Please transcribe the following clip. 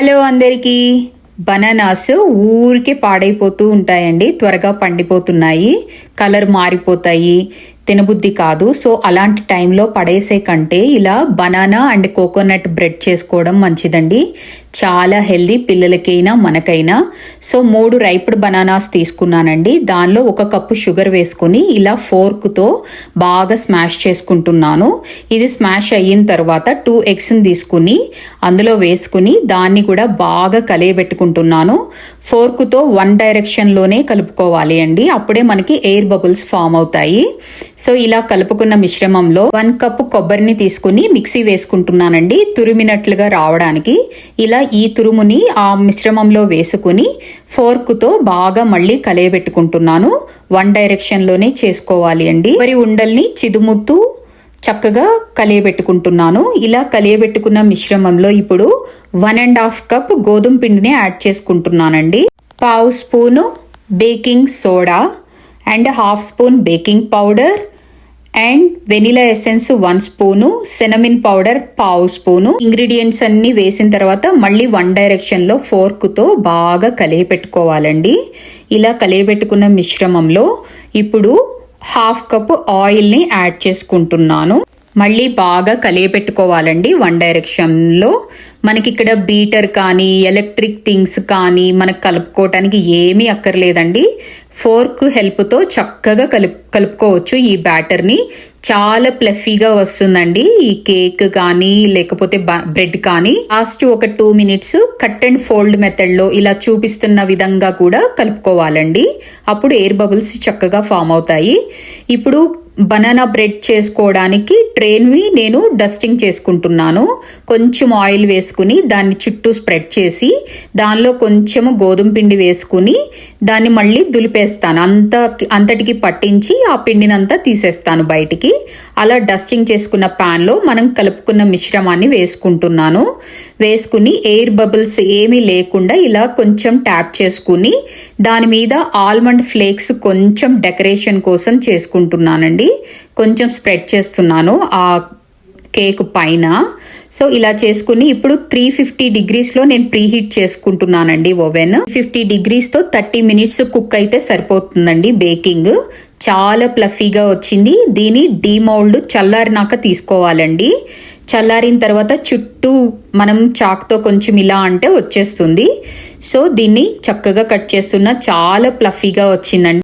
Hello అందరికీ. Bananas ఊరికే పాడైపోతూ ఉంటాయండి, త్వరగా పండిపోతున్నాయి, కలర్ మారిపోతాయి, తినబుద్ధి కాదు. సో అలాంటి టైంలో పడేసే కంటే ఇలా బనానా అండ్ కోకోనట్ బ్రెడ్ చేసుకోవడం మంచిదండి. చాలా హెల్దీ, పిల్లలకైనా మనకైనా. సో 3 రైప్డ్ బనానాస్ తీసుకున్నానండి. దానిలో 1 కప్పు షుగర్ వేసుకుని ఇలా ఫోర్క్తో బాగా స్మాష్ చేసుకుంటున్నాను. ఇది స్మాష్ అయిన తర్వాత 2 ఎగ్స్ని తీసుకుని అందులో వేసుకుని దాన్ని కూడా బాగా కలియబెట్టుకుంటున్నాను. ఫోర్క్తో 1 డైరెక్షన్లోనే కలుపుకోవాలి అండి, అప్పుడే మనకి ఎయిర్ బబుల్స్ ఫామ్ అవుతాయి. సో ఇలా కలుపుకున్న మిశ్రమంలో 1 కప్పు కొబ్బరిని తీసుకుని మిక్సీ వేసుకుంటున్నానండి, తురిమినట్లుగా రావడానికి. ఇలా ఈ తురుముని ఆ మిశ్రమంలో వేసుకుని ఫోర్క్తో బాగా మళ్ళీ కలియబెట్టుకుంటున్నాను. 1 డైరెక్షన్లోనే చేసుకోవాలి అండి. కొబ్బరి ఉండల్ని చిదుముతూ చక్కగా కలియబెట్టుకుంటున్నాను. ఇలా కలియబెట్టుకున్న మిశ్రమంలో ఇప్పుడు 1.5 కప్ గోధుమ పిండిని యాడ్ చేసుకుంటున్నానండి. 1/2 spoon baking soda and 1/2 spoon baking powder and vanilla essence 1 spoon, cinnamon powder 1/2 spoon. Ingredients అన్ని వేసిన తర్వాత మళ్ళీ 1 డైరెక్షన్లో ఫోర్క్తో బాగా కలియపెట్టుకోవాలండి. ఇలా కలియబెట్టుకున్న మిశ్రమంలో ఇప్పుడు 1/2 కప్పు ఆయిల్ని యాడ్ చేసుకుంటున్నాను. మళ్ళీ బాగా కలియపెట్టుకోవాలండి 1 డైరెక్షన్లో. మనకి ఇక్కడ బీటర్ కానీ ఎలక్ట్రిక్ థింగ్స్ కానీ మనకు కలుపుకోవటానికి ఏమీ అక్కర్లేదండి. ఫోర్క్ హెల్ప్తో చక్కగా కలుపుకోవచ్చు ఈ బ్యాటర్ని. చాలా ప్లఫీగా వస్తుందండి ఈ కేక్ కానీ లేకపోతే బ్రెడ్ కానీ. లాస్ట్ ఒక 2 మినిట్స్ కట్ అండ్ ఫోల్డ్ మెథడ్లో ఇలా చూపిస్తున్న విధంగా కూడా కలుపుకోవాలండి, అప్పుడు ఎయిర్ బబుల్స్ చక్కగా ఫామ్ అవుతాయి. ఇప్పుడు బనానా బ్రెడ్ చేసుకోవడానికి ట్రేని నేను డస్టింగ్ చేసుకుంటున్నాను. కొంచెం ఆయిల్ వేసుకుని దాన్ని చుట్టూ స్ప్రెడ్ చేసి దానిలో కొంచెము గోధుమ పిండి వేసుకుని దాన్ని మళ్ళీ దులిపేస్తాను. అంతటికి పట్టించి ఆ పిండినంతా తీసేస్తాను బయటికి. అలా డస్టింగ్ చేసుకున్న ప్యాన్లో మనం కలుపుకున్న మిశ్రమాన్ని వేసుకుంటున్నాను. వేసుకుని ఎయిర్ బబుల్స్ ఏమీ లేకుండా ఇలా కొంచెం ట్యాప్ చేసుకుని దాని మీద ఆల్మండ్ ఫ్లేక్స్ కొంచెం డెకరేషన్ కోసం చేసుకుంటున్నానండి. కొంచెం స్ప్రెడ్ చేస్తున్నాను ఆ కేక్ పైన. సో ఇలా చేసుకుని ఇప్పుడు 350 డిగ్రీస్లో నేను ప్రీహీట్ చేసుకుంటున్నానండి ఓవెన్. 50 డిగ్రీస్తో 30 మినిట్స్ కుక్ అయితే సరిపోతుందండి బేకింగ్. చాలా ప్లఫీగా వచ్చింది. దీని డీమౌల్డ్ చల్లారినాక తీసుకోవాలండి. చల్లారిన తర్వాత చుట్టూ మనం చాక్తో కొంచెం ఇలా అంటే వచ్చేస్తుంది. సో దీన్ని చక్కగా కట్ చేస్తున్నా చాలా ప్లఫీగా వచ్చిందండి.